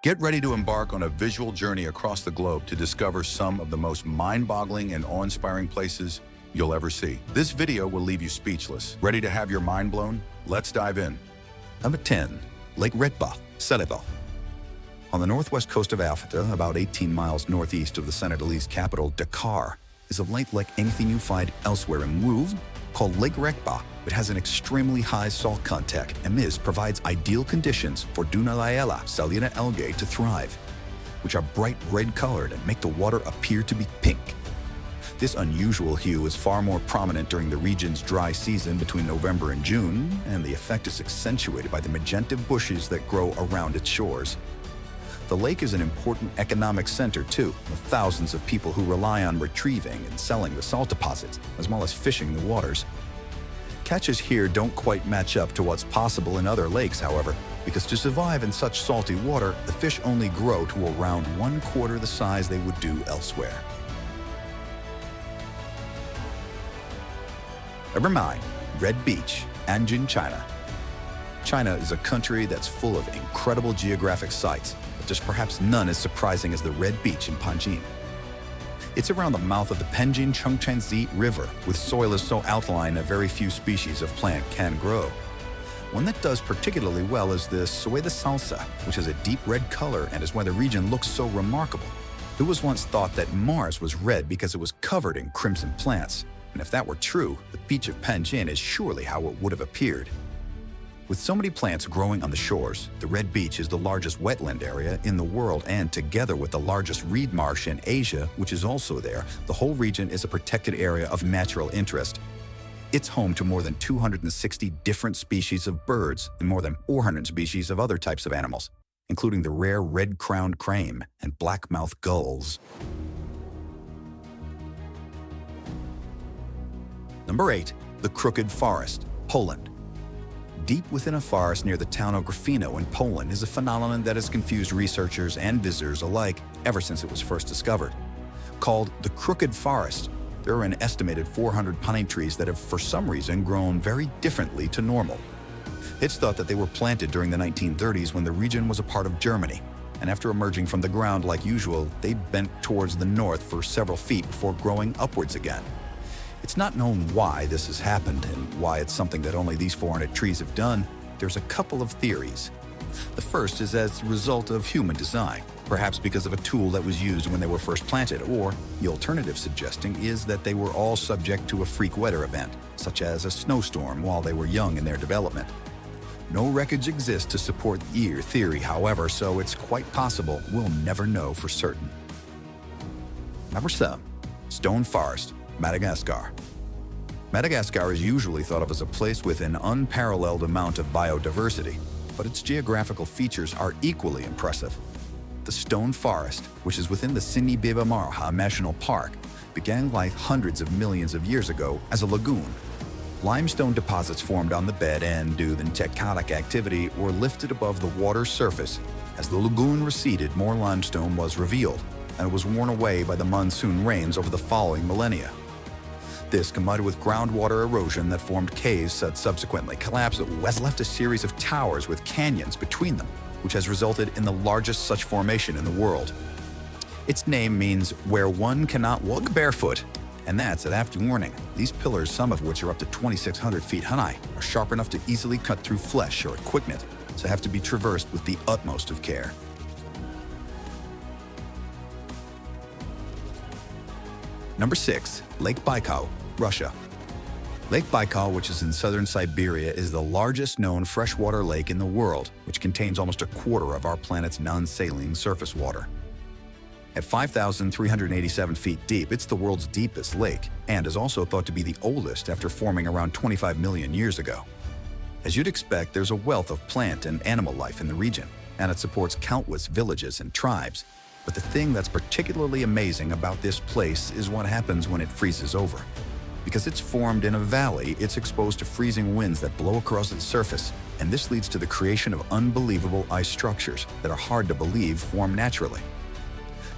Get ready to embark on a visual journey across the globe to discover some of the most mind-boggling and awe-inspiring places you'll ever see. This video will leave you speechless. Ready to have your mind blown? Let's dive in. Number 10. Lake Retba, Senegal. On the northwest coast of Africa, about 18 miles northeast of the Senegalese capital, Dakar, is a lake like anything you find elsewhere in Mouve, called Lake Retba. It has an extremely high salt content, and this provides ideal conditions for Dunaliella salina algae to thrive, which are bright red-colored and make the water appear to be pink. This unusual hue is far more prominent during the region's dry season between November and June, and the effect is accentuated by the magenta bushes that grow around its shores. The lake is an important economic center, too, with thousands of people who rely on retrieving and selling the salt deposits, as well as fishing the waters. Catches here don't quite match up to what's possible in other lakes, however, because to survive in such salty water, the fish only grow to around 1/4 the size they would do elsewhere. Number 9. Red Beach, Anjing, China. China is a country that's full of incredible geographic sites, but there's perhaps none as surprising as the Red Beach in Panjin. It's around the mouth of the Panjin Chongchenzi River, with soil is so alkaline that very few species of plant can grow. One that does particularly well is the Sueda salsa, which has a deep red color and is why the region looks so remarkable. It was once thought that Mars was red because it was covered in crimson plants, and if that were true, the beach of Panjin is surely how it would have appeared. With so many plants growing on the shores, the Red Beach is the largest wetland area in the world, and together with the largest reed marsh in Asia, which is also there, the whole region is a protected area of natural interest. It's home to more than 260 different species of birds and more than 400 species of other types of animals, including the rare red-crowned crane and blackmouth gulls. Number 8. The Crooked Forest, Poland. Deep within a forest near the town of Gryfino in Poland is a phenomenon that has confused researchers and visitors alike ever since it was first discovered. Called the Crooked Forest, there are an estimated 400 pine trees that have for some reason grown very differently to normal. It's thought that they were planted during the 1930s when the region was a part of Germany, and after emerging from the ground like usual, they bent towards the north for several feet before growing upwards again. It's not known why this has happened and why it's something that only these 400 trees have done. There's a couple of theories. The first is as a result of human design, perhaps because of a tool that was used when they were first planted, or the alternative suggesting is that they were all subject to a freak weather event, such as a snowstorm while they were young in their development. No records exist to support either theory, however, so it's quite possible we'll never know for certain. Number 7. Stone Forest, Madagascar. Madagascar is usually thought of as a place with an unparalleled amount of biodiversity, but its geographical features are equally impressive. The Stone Forest, which is within the Sini-Biba-Marja National Park, began life hundreds of millions of years ago as a lagoon. Limestone deposits formed on the bed and, due to tectonic activity, were lifted above the water's surface. As the lagoon receded, more limestone was revealed, and it was worn away by the monsoon rains over the following millennia. This, combined with groundwater erosion that formed caves that subsequently collapsed, has left a series of towers with canyons between them, which has resulted in the largest such formation in the world. Its name means where one cannot walk barefoot, and that's at after warning. These pillars, some of which are up to 2,600 feet high, are sharp enough to easily cut through flesh or equipment, so have to be traversed with the utmost of care. Number 6. Lake Baikal, Russia. Lake Baikal, which is in southern Siberia, is the largest known freshwater lake in the world, which contains almost a quarter of our planet's non-saline surface water. At 5,387 feet deep, it's the world's deepest lake, and is also thought to be the oldest after forming around 25 million years ago. As you'd expect, there's a wealth of plant and animal life in the region, and it supports countless villages and tribes. But the thing that's particularly amazing about this place is what happens when it freezes over. Because it's formed in a valley, it's exposed to freezing winds that blow across its surface, and this leads to the creation of unbelievable ice structures that are hard to believe form naturally.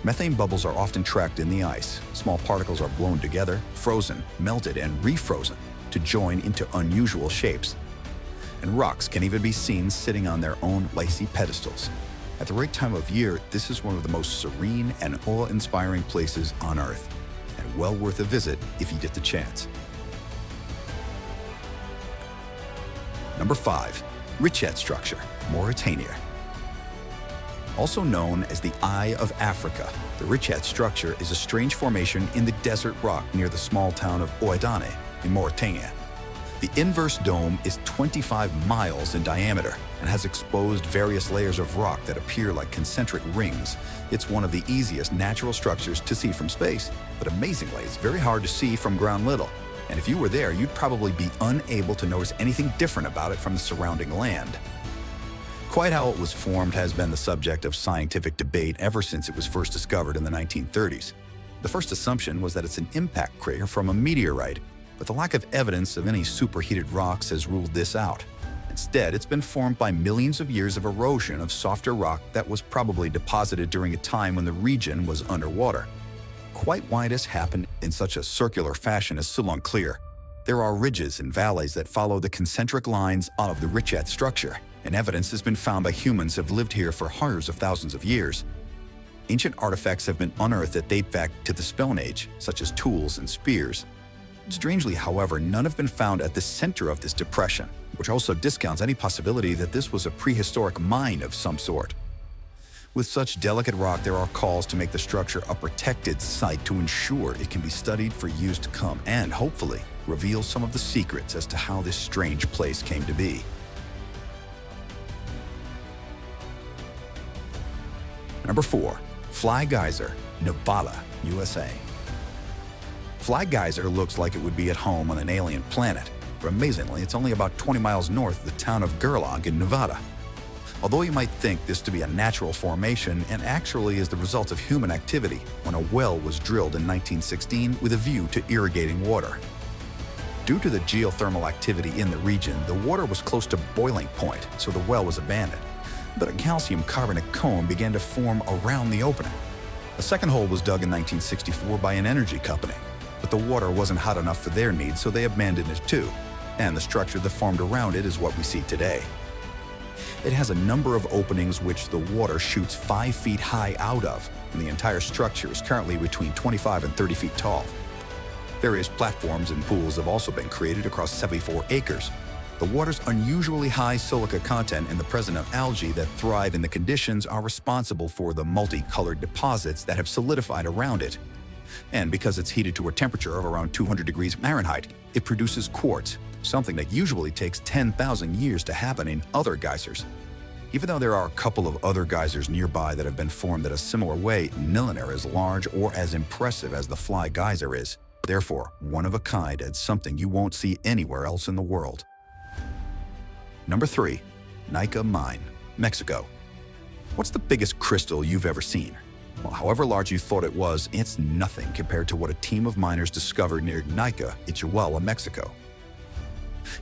Methane bubbles are often trapped in the ice. Small particles are blown together, frozen, melted, and refrozen to join into unusual shapes. And rocks can even be seen sitting on their own icy pedestals. At the right time of year, this is one of the most serene and awe-inspiring places on Earth, and well worth a visit if you get the chance. Number 5. Richet Structure, Mauritania. Also known as the Eye of Africa, the Richet Structure is a strange formation in the desert rock near the small town of Ouaddané in Mauritania. The inverse dome is 25 miles in diameter and has exposed various layers of rock that appear like concentric rings. It's one of the easiest natural structures to see from space, but amazingly, it's very hard to see from ground level. And if you were there, you'd probably be unable to notice anything different about it from the surrounding land. Quite how it was formed has been the subject of scientific debate ever since it was first discovered in the 1930s. The first assumption was that it's an impact crater from a meteorite, but the lack of evidence of any superheated rocks has ruled this out. Instead, it's been formed by millions of years of erosion of softer rock that was probably deposited during a time when the region was underwater. Quite why this happened in such a circular fashion is still unclear. There are ridges and valleys that follow the concentric lines of the Richet structure, and evidence has been found by humans who have lived here for hundreds of thousands of years. Ancient artifacts have been unearthed that date back to the Stone Age, such as tools and spears. Strangely, however, none have been found at the center of this depression, which also discounts any possibility that this was a prehistoric mine of some sort. With such delicate rock, there are calls to make the structure a protected site to ensure it can be studied for years to come and, hopefully, reveal some of the secrets as to how this strange place came to be. Number 4. Fly Geyser, Nevada, USA. Fly Geyser looks like it would be at home on an alien planet, but amazingly, it's only about 20 miles north of the town of Gerlach in Nevada. Although you might think this to be a natural formation, it actually is the result of human activity when a well was drilled in 1916 with a view to irrigating water. Due to the geothermal activity in the region, the water was close to boiling point, so the well was abandoned. But a calcium carbonate cone began to form around the opening. A second hole was dug in 1964 by an energy company, but the water wasn't hot enough for their needs, so they abandoned it too, and the structure that formed around it is what we see today. It has a number of openings which the water shoots 5 feet high out of, and the entire structure is currently between 25 and 30 feet tall. Various platforms and pools have also been created across 74 acres. The water's unusually high silica content and the presence of algae that thrive in the conditions are responsible for the multicolored deposits that have solidified around it. And because it's heated to a temperature of around 200 degrees Fahrenheit, it produces quartz, something that usually takes 10,000 years to happen in other geysers. Even though there are a couple of other geysers nearby that have been formed in a similar way, none are as large or as impressive as the Fly Geyser is. Therefore, one of a kind and something you won't see anywhere else in the world. Number 3. Nica Mine, Mexico. What's the biggest crystal you've ever seen? Well, however large you thought it was, it's nothing compared to what a team of miners discovered near Nica in Chihuahua, Mexico.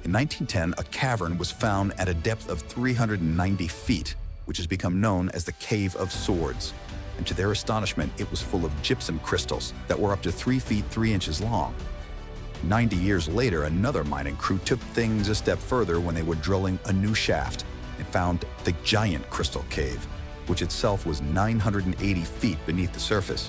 In 1910, a cavern was found at a depth of 390 feet, which has become known as the Cave of Swords. And to their astonishment, it was full of gypsum crystals that were up to 3 feet 3 inches long. 90 years later, another mining crew took things a step further when they were drilling a new shaft and found the Giant Crystal Cave, which itself was 980 feet beneath the surface.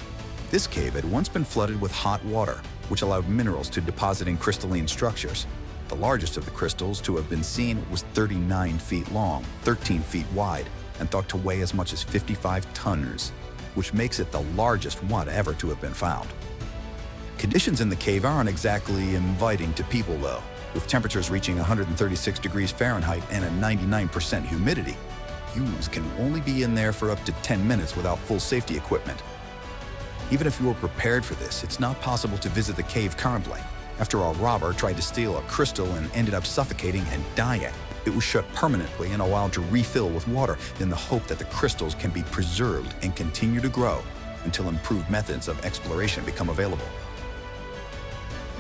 This cave had once been flooded with hot water, which allowed minerals to deposit in crystalline structures. The largest of the crystals to have been seen was 39 feet long, 13 feet wide, and thought to weigh as much as 55 tons, which makes it the largest one ever to have been found. Conditions in the cave aren't exactly inviting to people though, with temperatures reaching 136 degrees Fahrenheit and a 99% humidity. You can only be in there for up to 10 minutes without full safety equipment. Even if you were prepared for this, it's not possible to visit the cave currently. After a robber tried to steal a crystal and ended up suffocating and dying, it was shut permanently and allowed to refill with water in the hope that the crystals can be preserved and continue to grow until improved methods of exploration become available.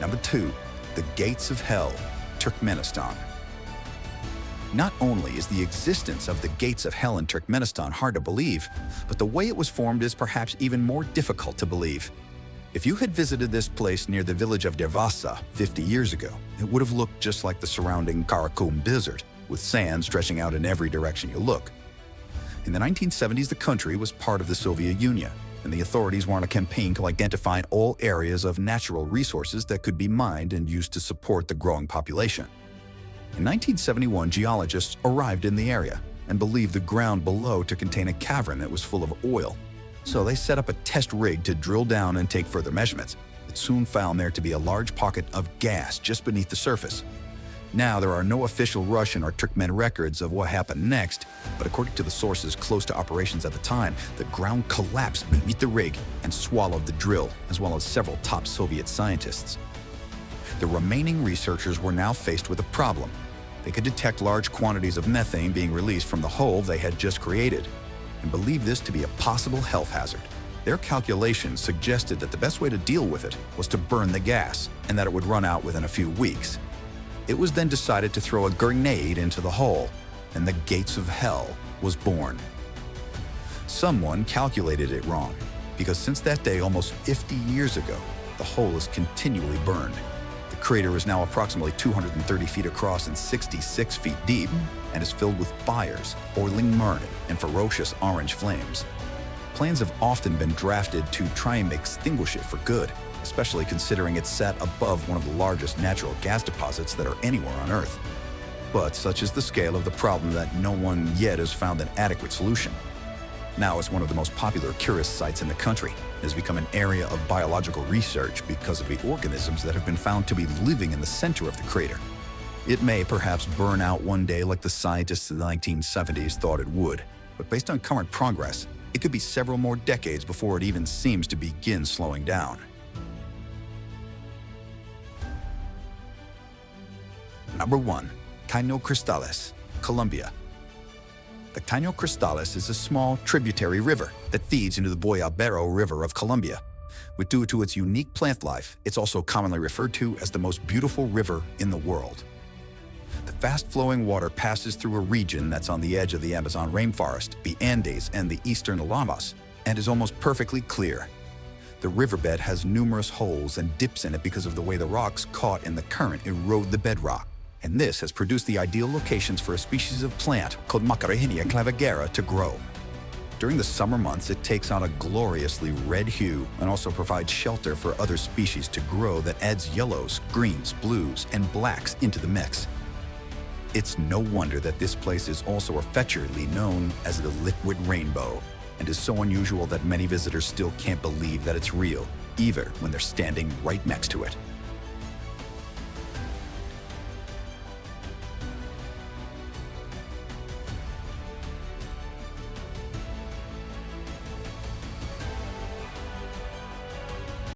Number 2. The Gates of Hell, Turkmenistan. Not only is the existence of the Gates of Hell in Turkmenistan hard to believe, but the way it was formed is perhaps even more difficult to believe. If you had visited this place near the village of Dervasa 50 years ago, it would have looked just like the surrounding Karakum Desert, with sand stretching out in every direction you look. In the 1970s, the country was part of the Soviet Union, and the authorities were on a campaign to identify all areas of natural resources that could be mined and used to support the growing population. In 1971, geologists arrived in the area and believed the ground below to contain a cavern that was full of oil. So they set up a test rig to drill down and take further measurements. It soon found there to be a large pocket of gas just beneath the surface. Now, there are no official Russian or Turkmen records of what happened next, but according to the sources close to operations at the time, the ground collapsed beneath the rig and swallowed the drill, as well as several top Soviet scientists. The remaining researchers were now faced with a problem. They could detect large quantities of methane being released from the hole they had just created, and believed this to be a possible health hazard. Their calculations suggested that the best way to deal with it was to burn the gas, and that it would run out within a few weeks. It was then decided to throw a grenade into the hole, and the gates of hell was born. Someone calculated it wrong, because since that day almost 50 years ago, the hole is continually burned. The crater is now approximately 230 feet across and 66 feet deep, and is filled with fires, boiling murk, and ferocious orange flames. Plans have often been drafted to try and extinguish it for good, especially considering it sat above one of the largest natural gas deposits that are anywhere on Earth. But such is the scale of the problem that no one yet has found an adequate solution. Now it's one of the most popular tourist sites in the country. It has become an area of biological research because of the organisms that have been found to be living in the center of the crater. It may perhaps burn out one day like the scientists in the 1970s thought it would, but based on current progress, it could be several more decades before it even seems to begin slowing down. Number 1. Caño Cristales, Colombia. The Caño Cristales is a small tributary river that feeds into the Boyabero River of Colombia. But due to its unique plant life, it's also commonly referred to as the most beautiful river in the world. The fast-flowing water passes through a region that's on the edge of the Amazon rainforest, the Andes, and the eastern llamas, and is almost perfectly clear. The riverbed has numerous holes and dips in it because of the way the rocks caught in the current erode the bedrock, and this has produced the ideal locations for a species of plant called Macarrania clavigera to grow. During the summer months, it takes on a gloriously red hue and also provides shelter for other species to grow that adds yellows, greens, blues, and blacks into the mix. It's no wonder that this place is also affectionately known as the liquid rainbow, and is so unusual that many visitors still can't believe that it's real, even when they're standing right next to it.